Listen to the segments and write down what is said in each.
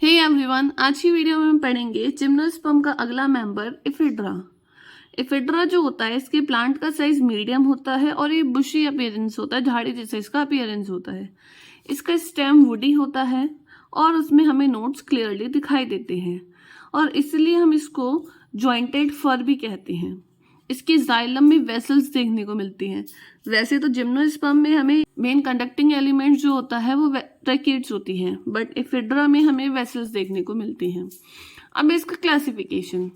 Hey everyone, आज की video में हम पढ़ेंगे जिम्नोस्पर्म का अगला मेंबर इफिड्रा। इफिड्रा जो होता है इसके प्लांट का साइज मीडियम होता है और ये बुशी अपीयरेंस होता है, झाड़ी जैसा इसका अपीयरेंस होता है। इसका स्टेम वुडी होता है और उसमें हमें नोट्स क्लियरली दिखाई देते हैं और इसलिए हम इसको जॉइंटेड फर भी कहते हैं। इसकी जाइलम में वेसल्स देखने को मिलती हैं। वैसे तो जिम्नोस्पर्म में हमें मेन कंडक्टिंग एलिमेंट जो होता है वो ट्रैकिड्स होती हैं, बट इफिड्रा में हमें वेसल्स देखने को मिलती हैं। अब इसका क्लासिफिकेशन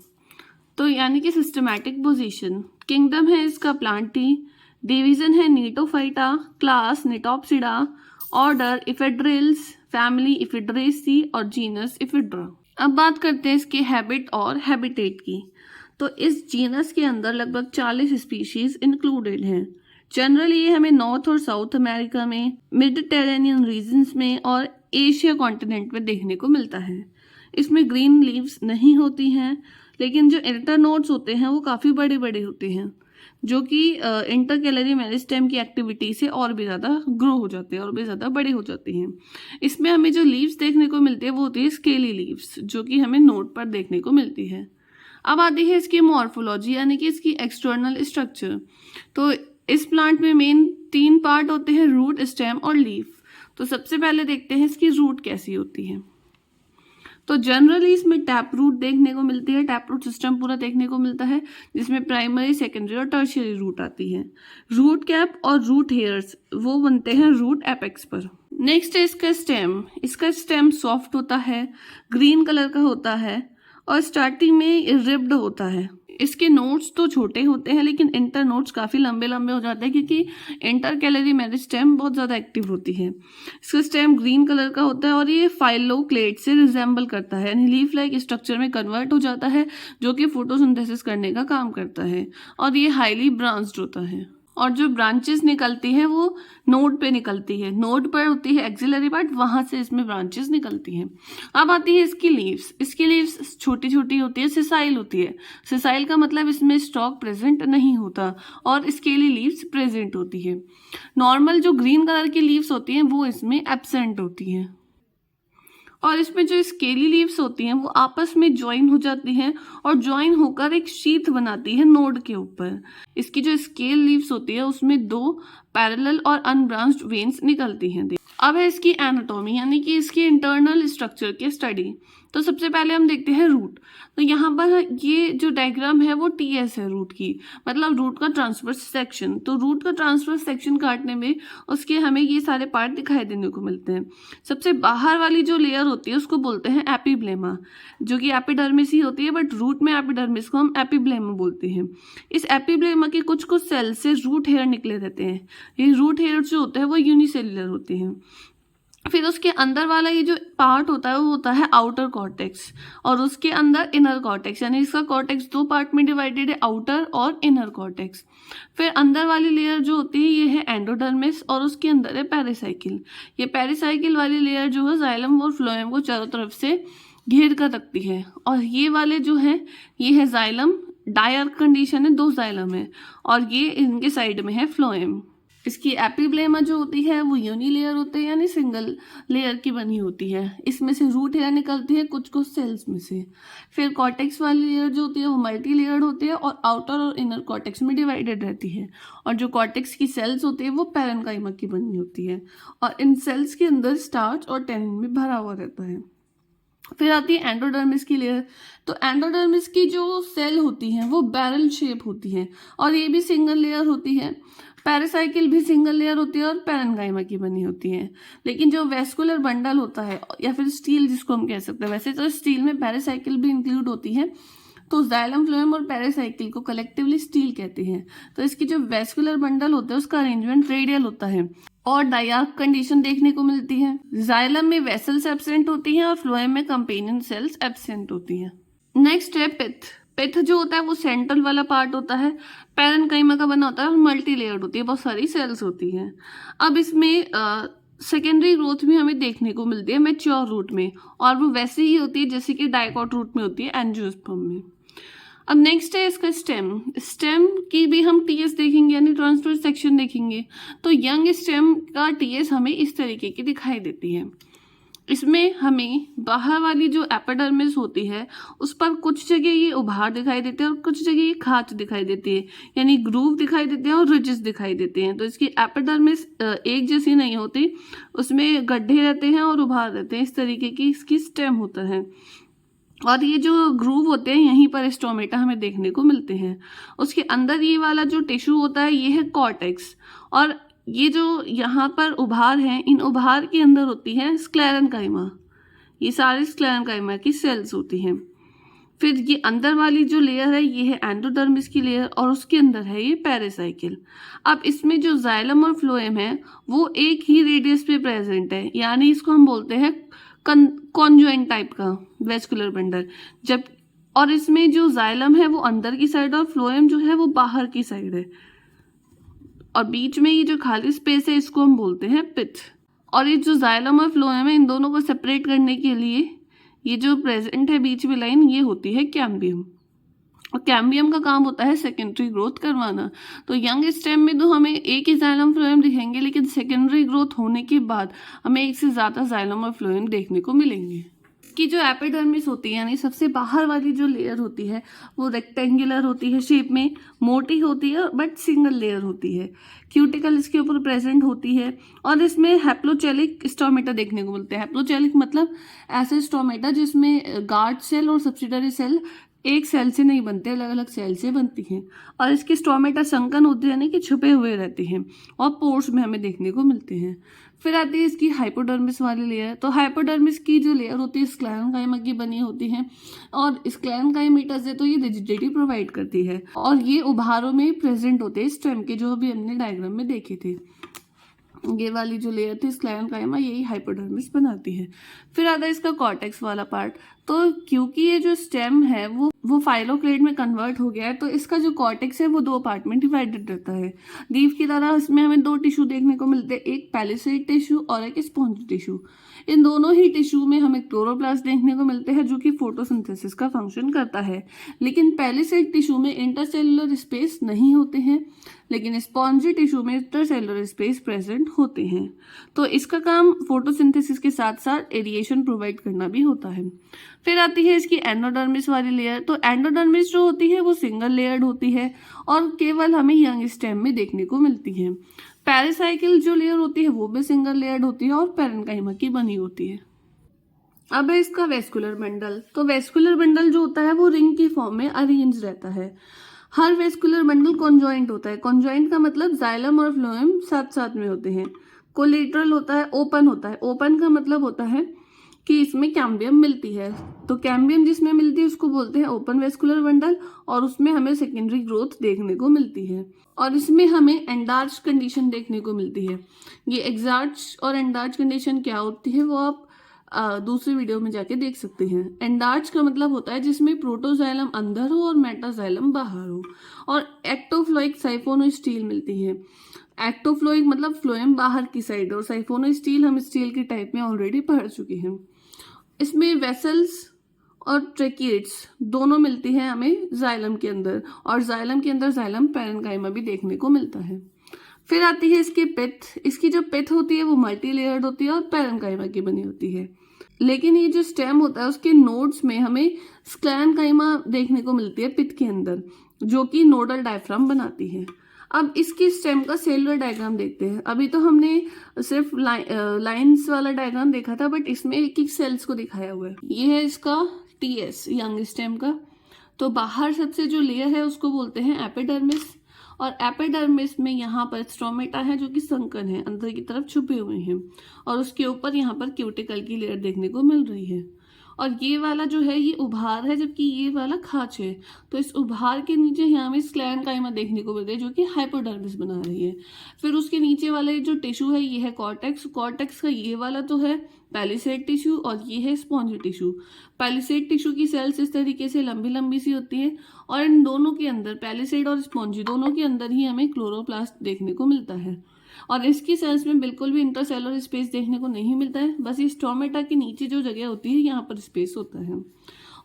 तो यानी कि सिस्टमैटिक पोजीशन, किंगडम है इसका प्लांटी, डिवीजन है नीटोफाइटा, क्लास निटोप्सिडा, ऑर्डर इफिड्रिल्स, फैमिली इफिड्रेसी और जीनस इफिड्रा। अब बात करते हैं इसके हैबिट और हैबिटेट की। तो इस जीनस के अंदर लगभग 40 स्पीशीज इंक्लूडेड हैं। जनरली ये हमें नॉर्थ और साउथ अमेरिका में, मेडिटेरेनियन रीजन्स में और एशिया कॉन्टिनेंट में देखने को मिलता है। इसमें ग्रीन लीव्स नहीं होती हैं, लेकिन जो इंटरनोड्स होते हैं वो काफ़ी बड़े बड़े होते हैं, जो कि इंटरकैलरी मेरिस्टेम की एक्टिविटी से और भी ज़्यादा ग्रो हो जाते हैं और भी ज़्यादा बड़े हो जाते हैं। इसमें हमें जो लीव्स देखने को मिलती है वो होती है स्केली लीव्स, जो कि हमें नोड पर देखने को मिलती है। अब आती है इसकी मॉर्फोलॉजी यानी कि इसकी एक्सटर्नल स्ट्रक्चर। तो इस प्लांट में मेन 3 पार्ट होते हैं, रूट, स्टेम और लीफ। तो सबसे पहले देखते हैं इसकी रूट कैसी होती है। तो जनरली इसमें टैप रूट देखने को मिलती है, टैप रूट सिस्टम पूरा देखने को मिलता है, जिसमें प्राइमरी, सेकेंडरी और टर्शियरी रूट आती है। रूट कैप और रूट हेयर्स वो बनते हैं रूट एपेक्स पर। नेक्स्ट है इसका स्टेम। इसका स्टेम सॉफ्ट होता है, ग्रीन कलर का होता है और स्टार्टिंग में रिब्ड होता है। इसके नोट्स तो छोटे होते हैं लेकिन इंटर नोट्स काफ़ी लंबे लंबे हो जाते हैं, क्योंकि इंटरकैलरी मेरिस्टेम बहुत ज़्यादा एक्टिव होती है। इसका स्टेम ग्रीन कलर का होता है और ये फाइलोक्लेट से रिजेंबल करता है, यानी लीफ लाइक स्ट्रक्चर में कन्वर्ट हो जाता है, जो कि फोटोसिंथेसिस करने का काम करता है। और ये हाईली ब्रांच्ड होता है और जो ब्रांचेस निकलती है वो नोड पे निकलती है। नोड पर होती है एक्सिलरी पार्ट, वहां से इसमें ब्रांचेस निकलती हैं। अब आती है इसकी लीव्स। इसकी लीव्स छोटी छोटी होती है, सिसाइल होती है। सिसाइल का मतलब इसमें स्टॉक प्रेजेंट नहीं होता और स्केली लीव्स प्रेजेंट होती है। नॉर्मल जो ग्रीन कलर की लीव्स होती हैं वो इसमें एब्सेंट होती हैं और इसमें जो स्केली लीव्स होती हैं वो आपस में ज्वाइन हो जाती हैं और ज्वाइन होकर एक शीथ बनाती है नोड के ऊपर। इसकी जो स्केल लीव्स होती है उसमें 2 पैरेलल और अनब्रांच्ड वेन्स निकलती हैं। अब है इसकी एनाटॉमी यानी कि इसकी इंटरनल स्ट्रक्चर की स्टडी। तो सबसे पहले हम देखते हैं रूट। तो यहाँ पर ये जो डायग्राम है वो टीएस है रूट की, मतलब रूट का ट्रांसवर्स सेक्शन। तो रूट का ट्रांसवर्स सेक्शन काटने में उसके हमें ये सारे पार्ट दिखाई देने को मिलते हैं। सबसे बाहर वाली जो लेयर होती है उसको बोलते हैं एपिब्लेमा, जो कि एपिडर्मिस ही होती है, बट रूट में एपिडर्मिस को हम एपिब्लेमा बोलते हैं। इस एपिब्लेमा के कुछ कुछ सेल से रूट हेयर निकले रहते हैं। ये रूट हेयर जो होते हैं वो यूनिसेल्युलर होते हैं। फिर उसके अंदर वाला ये जो पार्ट होता है वो होता है आउटर कॉर्टेक्स और उसके अंदर इनर कॉर्टेक्स, यानी इसका कॉर्टेक्स 2 पार्ट में डिवाइडेड है, आउटर और इनर कॉर्टेक्स। फिर अंदर वाली लेयर जो होती है ये है एंडोडर्मिस और उसके अंदर है पेरिसाइकिल। ये पेरिसाइकिल वाली लेयर जो है जाइलम और फ्लोएम को चारों तरफ से घेर कर रखती है और ये वाले जो है ये है जाइलम, डायर कंडीशन है, 2 जाइलम है और ये इनके साइड में है फ्लोएम। इसकी एपिब्लेमा जो होती है वो यूनिलेयर होते हैं, यानी सिंगल लेयर की बनी होती है। इसमें से रूट हेयर निकलती है कुछ कुछ सेल्स में से। फिर कॉर्टेक्स वाली लेयर जो होती है वो मल्टी लेयर्ड होती है और आउटर और इनर कॉर्टेक्स में डिवाइडेड रहती है। और जो कॉर्टेक्स की सेल्स होती है वो पैरेन्काइमा की बनी होती है और इन सेल्स के अंदर स्टार्च और टेनिन में भरा हुआ रहता है। फिर आती है एंडोडर्मिस की लेयर। तो एंडोडर्मिस की जो सेल होती हैं वो बैरल शेप होती हैं और ये भी सिंगल लेयर होती है। पैरासाइकिल भी सिंगल लेयर होती है और पैरेन्काइमा की बनी होती है। लेकिन जो वेस्कुलर बंडल होता है या फिर स्टील जिसको हम कह सकते हैं, वैसे तो स्टील में पैरासाइकिल भी इंक्लूड होती है, तो जाइलम, फ्लोएम और पैरासाइकिल को कलेक्टिवली स्टील कहते हैं। तो इसकी जो वेस्कुलर बंडल होता है उसका अरेंजमेंट रेडियल होता है और डायार्क कंडीशन देखने को मिलती है। जाइलम में वेसल्स एब्सेंट होती हैं और फ्लोएम में कंपेनियन सेल्स एब्सेंट होती हैं। नेक्स्ट है पिथ। पिथ जो होता है वो सेंट्रल वाला पार्ट होता है, पैरेन्काइमा का बना होता है और मल्टी लेयर्ड होती है, बहुत सारी सेल्स होती हैं। अब इसमें सेकेंडरी ग्रोथ भी हमें देखने को मिलती है मैच्योर रूट में और वो वैसे ही होती है जैसे कि डाइकॉट रूट में होती है एंजियोस्पर्म में। अब नेक्स्ट है इसका स्टेम। स्टेम की भी हम टीएस देखेंगे यानी ट्रांसवर्स सेक्शन देखेंगे। तो यंग स्टेम का टीएस हमें इस तरीके की दिखाई देती है। इसमें हमें बाहर वाली जो एपिडर्मिस होती है उस पर कुछ जगह ये उभार दिखाई देते हैं और कुछ जगह ये खांच दिखाई देती है, यानी ग्रूव दिखाई देते हैं और रिजेस दिखाई देते हैं। तो इसकी एपिडर्मिस एक जैसी नहीं होती, उसमें गड्ढे रहते हैं और उभार रहते हैं। इस तरीके की इसकी स्टेम होता है और ये जो ग्रूव होते हैं यहीं पर स्टोमेटा हमें देखने को मिलते हैं। उसके अंदर ये वाला जो टिश्यू होता है ये है कॉर्टेक्स, और ये जो यहाँ पर उभार हैं इन उभार के अंदर होती है स्क्लेरेन्काइमा। ये सारे स्क्लेरेन्काइमा की सेल्स होती हैं। फिर ये अंदर वाली जो लेयर है ये है एंडोडर्मिस की लेयर और उसके अंदर है ये पेरिसाइकिल। अब इसमें जो जाइलम और फ्लोएम है वो एक ही रेडियस पे प्रेजेंट है, यानी इसको हम बोलते हैं कॉन्जॉइंट टाइप का वेस्कुलर बंडल। जब और इसमें जो जाइलम है वो अंदर की साइड और फ्लोएम जो है वो बाहर की साइड है, और बीच में ये जो खाली स्पेस है इसको हम बोलते हैं पिथ। और ये जो जाइलम और फ्लोएम है इन दोनों को सेपरेट करने के लिए ये जो प्रेजेंट है बीच में लाइन ये होती है कैम्बियम, और कैम्बियम का काम होता है सेकेंडरी ग्रोथ करवाना। तो यंग स्टेम में तो हमें एक ही जाइलम फ्लोएम दिखेंगे, लेकिन सेकेंडरी ग्रोथ होने के बाद हमें एक से ज़्यादा जाइलम और फ्लोएम देखने को मिलेंगे। की जो एपिडर्मिस होती है यानी सबसे बाहर वाली जो लेयर होती है वो रेक्टेंगुलर होती है शेप में, मोटी होती है बट सिंगल लेयर होती है। क्यूटिकल इसके ऊपर प्रेजेंट होती है और इसमें हैप्लोचेलिक स्टोमेटा देखने को मिलते हैं। हैप्लोचेलिक मतलब ऐसे स्टोमेटा जिसमें गार्ड सेल और सब्सिडरी सेल एक सेल से नहीं बनते, अलग अलग सेल से बनती हैं, और इसके स्टोमेटा संकन होते हैं यानी कि छुपे हुए रहते हैं और पोर्स में हमें देखने को मिलते हैं। फिर आती है इसकी हाइपोडर्मिस वाली लेयर। तो हाइपोडर्मिस की जो लेयर होती है स्क्लेरेन्काइमा की बनी होती है और स्क्लेरेन्काइमेटा से तो ये रिजिडिटी प्रोवाइड करती है और ये उभारों में प्रेजेंट होते हैं स्टेम के, जो अभी हमने डायग्राम में देखे थे। ये वाली जो लेयर थी स्क्लेरेन्काइमा यही हाइपोडर्मिस बनाती है। फिर आता है इसका कॉर्टेक्स वाला पार्ट। तो क्योंकि ये जो स्टेम है वो फाइलोक्लेड में कन्वर्ट हो गया है, तो इसका जो कॉर्टेक्स है वो दो पार्ट में डिवाइडेड रहता है। लीफ की तरह इसमें हमें दो टिश्यू देखने को मिलते हैं, एक पैलिसेड टिश्यू और एक स्पॉन्जी टिश्यू। इन दोनों ही टिश्यू में हमें क्लोरोप्लास्ट देखने को मिलते हैं जो कि फोटोसिंथेसिस का फंक्शन करता है। लेकिन पैलिसेड टिश्यू में इंटरसेलुलर स्पेस नहीं होते हैं, लेकिन स्पॉन्जी टिश्यू में इंटरसेलुलर स्पेस प्रेजेंट होते हैं। तो इसका काम फोटोसिंथेसिस के साथ साथ एरिएशन प्रोवाइड करना भी होता है। फिर आती है इसकी एंडोडर्मिस वाली लेयर। तो एंडोडर्मिस जो होती है वो सिंगल लेयर्ड होती है और केवल हमें यंग स्टेम में देखने को मिलती है। पेरिसाइकिल जो लेयर होती है वो भी सिंगल लेयर्ड होती है और पैरेन्काइमा की बनी होती है। अब है इसका वेस्कुलर बंडल। तो वेस्कुलर बंडल जो होता है वो रिंग की फॉर्म में अरेंज रहता है। हर वेस्कुलर बंडल कॉन्जॉइंट होता है। कॉन्जॉइंट का मतलब जाइलम और फ्लोएम साथ साथ में होते हैं। कोलेटरल होता है, ओपन होता है। ओपन का मतलब होता है कि इसमें कैम्बियम मिलती है, तो कैम्बियम जिसमें मिलती है उसको बोलते हैं ओपन वेस्कुलर बंडल और उसमें हमें सेकेंडरी ग्रोथ देखने को मिलती है और इसमें हमें एंडार्च कंडीशन देखने को मिलती है। ये एग्जार्च और एंडार्च कंडीशन क्या होती है वो आप दूसरी वीडियो में जाके देख सकते हैं। एंडार्च का मतलब होता है जिसमें प्रोटोजाइलम अंदर हो और मेटाजाइलम बाहर हो, और एक्टोफ्लोइक साइफोनोस्टील मिलती है। एक्टोफ्लोइक मतलब फ्लोएम बाहर की साइड और साइफोनोस्टील हम स्टील के टाइप में ऑलरेडी पढ़ चुके हैं। इसमें वेसल्स और ट्रेकिएट्स दोनों मिलती हैं हमें जाइलम के अंदर, और जाइलम के अंदर जाइलम पैरेन्काइमा भी देखने को मिलता है। फिर आती है इसकी पिथ। इसकी जो पिथ होती है वो मल्टी लेयर्ड होती है और पैरेन्काइमा की बनी होती है। लेकिन ये जो स्टेम होता है उसके नोड्स में हमें स्क्लेरेन्काइमा देखने को मिलती है पिथ के अंदर, जो कि नोडल डायफ्राम बनाती है। अब इसकी स्टेम का सेलुलर डायग्राम देखते हैं। अभी तो हमने सिर्फ लाइंस वाला डायग्राम देखा था, बट इसमें एक एक सेल्स को दिखाया हुआ है। ये है इसका टीएस यंग स्टेम का। तो बाहर सबसे जो लेयर है उसको बोलते हैं एपिडर्मिस, और एपिडर्मिस में यहाँ पर स्ट्रोमेटा है जो कि संकन है, अंदर की तरफ छुपे हुए हैं, और उसके ऊपर यहाँ पर क्यूटिकल की लेयर देखने को मिल रही है। और ये वाला जो है ये उभार है जबकि ये वाला खांच है। तो इस उभार के नीचे यहाँ हमें स्क्लेरेन्काइमा देखने को मिल रही है जो कि हाइपोडर्मिस बना रही है। फिर उसके नीचे वाला जो टिश्यू है ये है कॉर्टेक्स। कॉर्टेक्स का ये वाला तो है पैलिसेड टिश्यू और ये है स्पॉन्जी टिश्यू। पैलिसेड टिश्यू की सेल्स इस तरीके से लंबी लंबी सी होती है और इन दोनों के अंदर, पैलिसेड और स्पॉन्जी दोनों के अंदर ही हमें क्लोरोप्लास्ट देखने को मिलता है। और इसकी सेल्स में बिल्कुल भी इंटरसेलुलर स्पेस देखने को नहीं मिलता है, बस इस स्टोमेटा के नीचे जो जगह होती है यहाँ पर स्पेस होता है।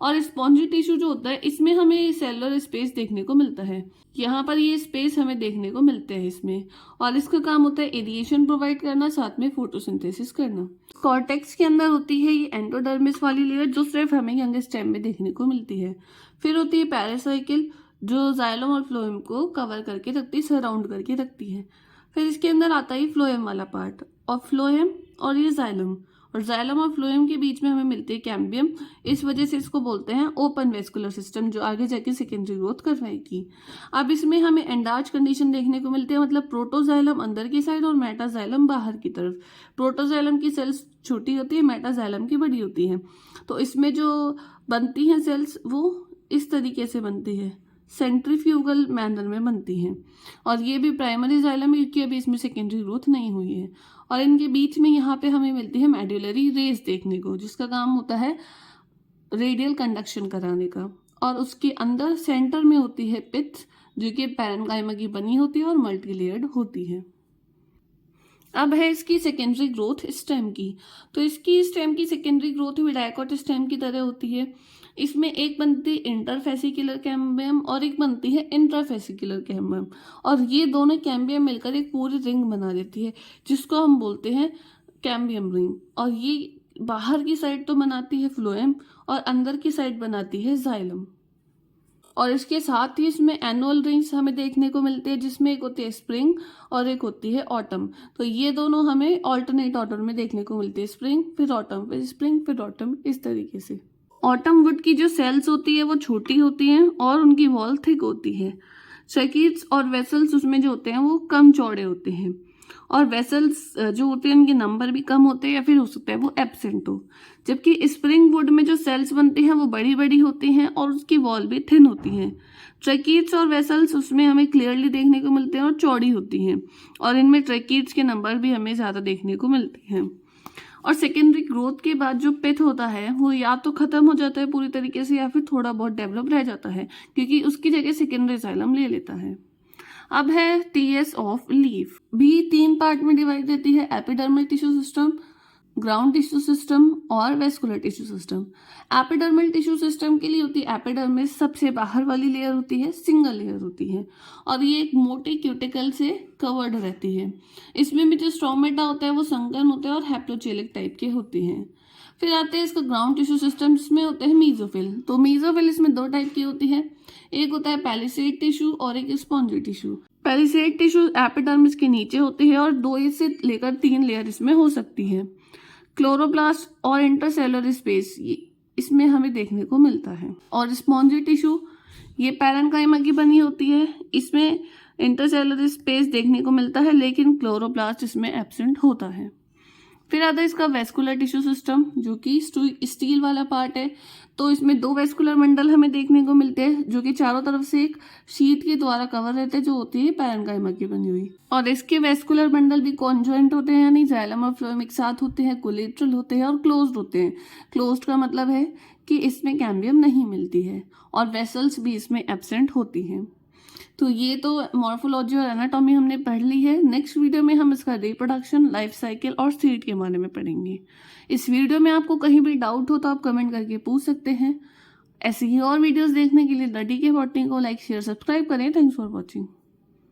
और स्पॉन्जी टिश्यू जो होता है इसमें हमें सेलुलर स्पेस देखने को मिलता है। यहाँ पर ये स्पेस हमें देखने को मिलते हैं इसमें, और इसका काम होता है एरिएशन प्रोवाइड करना, साथ में फोटोसिंथेसिस करना। कॉर्टेक्स के अंदर होती है ये एंडोडर्मिस वाली लेयर जो सिर्फ हमें यंग स्टेम में देखने को मिलती है। फिर होती है पेरिसाइकिल जो जाइलम और फ्लोएम को कवर करके रखती है, सराउंड करके रखती है। फिर इसके अंदर आता है फ्लोएम वाला पार्ट, और फ्लोएम और ये जाइलम, और जाइलम और फ्लोएम के बीच में हमें मिलती है कैम्बियम। इस वजह से इसको बोलते हैं ओपन वेस्कुलर सिस्टम, जो आगे जाके सेकेंडरी ग्रोथ करवाएगी। अब इसमें हमें एंडार्च कंडीशन देखने को मिलती है, मतलब प्रोटोजाइलम अंदर की साइड और मेटाजाइलम बाहर की तरफ। प्रोटोजाइलम की सेल्स छोटी होती है, मेटाजाइलम की बड़ी होती है। तो इसमें जो बनती हैं सेल्स वो इस तरीके से बनती है, सेंट्रीफ्यूगल मैनर में बनती हैं। और ये भी प्राइमरी जाइलम है क्योंकि अभी इसमें सेकेंडरी ग्रोथ नहीं हुई है। और इनके बीच में यहाँ पे हमें मिलती है मेड्यूलरी रेस देखने को, जिसका काम होता है रेडियल कंडक्शन कराने का। और उसके अंदर सेंटर में होती है पिथ, जो कि पैरेन्काइमा की बनी होती है और मल्टी लेयर्ड होती है। अब है इसकी सेकेंडरी ग्रोथ स्टेम की। तो इसकी स्टेम की सेकेंडरी ग्रोथ भी डायकॉट स्टेम की तरह होती है। इसमें एक बनती है इंटरफेसिकुलर कैम्बियम और एक बनती है इंट्राफेसिकुलर कैम्बियम, और ये दोनों कैम्बियम मिलकर एक पूरी रिंग बना देती है जिसको हम बोलते हैं कैम्बियम रिंग। और ये बाहर की साइड तो बनाती है फ्लोएम और अंदर की साइड बनाती है जाइलम। और इसके साथ ही इसमें एनुअल रिंग्स हमें देखने को मिलती है, जिसमें एक होती है स्प्रिंग और एक होती है ऑटम। तो ये दोनों हमें ऑल्टरनेट ऑर्डर में देखने को मिलती है, स्प्रिंग फिर ऑटम फिर स्प्रिंग फिर ऑटम, इस तरीके से। ऑटम वुड की जो सेल्स होती है वो छोटी होती हैं और उनकी वॉल थिक होती है। ट्रैकीड्स और वेसल्स उसमें जो होते हैं वो कम चौड़े होते हैं, और वेसल्स जो होते हैं उनके नंबर भी कम होते हैं या फिर हो सकता है वो एब्सेंट हो। जबकि स्प्रिंग वुड में जो सेल्स बनती हैं वो बड़ी बड़ी होती हैं और उसकी वॉल भी थिन होती हैं। ट्रैकीड्स और वेसल्स उसमें हमें क्लियरली देखने को मिलते हैं और चौड़ी होती हैं, और इनमें ट्रैकीड्स के नंबर भी हमें ज़्यादा देखने को मिलते हैं। और सेकेंडरी ग्रोथ के बाद जो पिथ होता है वो या तो खत्म हो जाता है पूरी तरीके से या फिर थोड़ा बहुत डेवलप रह जाता है, क्योंकि उसकी जगह सेकेंडरी जाइलम ले लेता है। अब है टीएस ऑफ लीफ। भी 3 पार्ट में डिवाइड रहती है, epidermal tissue system, ground tissue system और vascular tissue system. Epidermal tissue system के लिए होती है एपिडर्मिस, सबसे बाहर वाली लेयर होती है, सिंगल लेयर होती है, और ये एक मोटे क्यूटिकल से कवर्ड रहती है। इसमें भी जो स्ट्रोमेटा होता है वो संकन होते हैं और हैप्लोचेलिक टाइप के होते हैं। फिर आते हैं इसका ग्राउंड टिश्यू सिस्टम, जिसमें होते हैं मीजोफिल। तो मीजोफिल इसमें 2 टाइप की होती है, एक होता है पैलिसेड टिश्यू और एक spongy tissue. Palisade tissue epidermis के नीचे होती है और 2 से लेकर 3 लेयर इसमें हो सकती है। क्लोरोप्लास्ट और इंटरसेलुलर स्पेस इसमें हमें देखने को मिलता है। और स्पॉन्जी टिश्यू ये पैरेन्काइमा की बनी होती है, इसमें इंटरसेलुलर स्पेस देखने को मिलता है लेकिन क्लोरोप्लास्ट इसमें एब्सेंट होता है। फिर आता है इसका वेस्कुलर टिश्यू सिस्टम, जो कि स्टील वाला पार्ट है। तो इसमें 2 वेस्कुलर मंडल हमें देखने को मिलते हैं, जो कि चारों तरफ से एक शीट के द्वारा कवर रहते हैं, जो होती है पैरेन्काइमा की बनी हुई। और इसके वेस्कुलर बंडल भी कॉन्जॉइंट होते हैं, यानी जाइलम और फ्लोएम एक साथ होते हैं, कोलेट्रल होते हैं और क्लोज्ड होते हैं। क्लोज्ड का मतलब है कि इसमें कैम्बियम नहीं मिलती है, और वेसल्स भी इसमें एब्सेंट होती हैं। तो ये तो मॉर्फोलॉजी और एनाटॉमी हमने पढ़ ली है। नेक्स्ट वीडियो में हम इसका रिप्रोडक्शन, लाइफ साइकिल और सीड के बारे में पढ़ेंगे। इस वीडियो में आपको कहीं भी डाउट हो तो आप कमेंट करके पूछ सकते हैं। ऐसी ही और वीडियोस देखने के लिए द DK बॉटनी को लाइक, शेयर, सब्सक्राइब करें। Thanks for watching.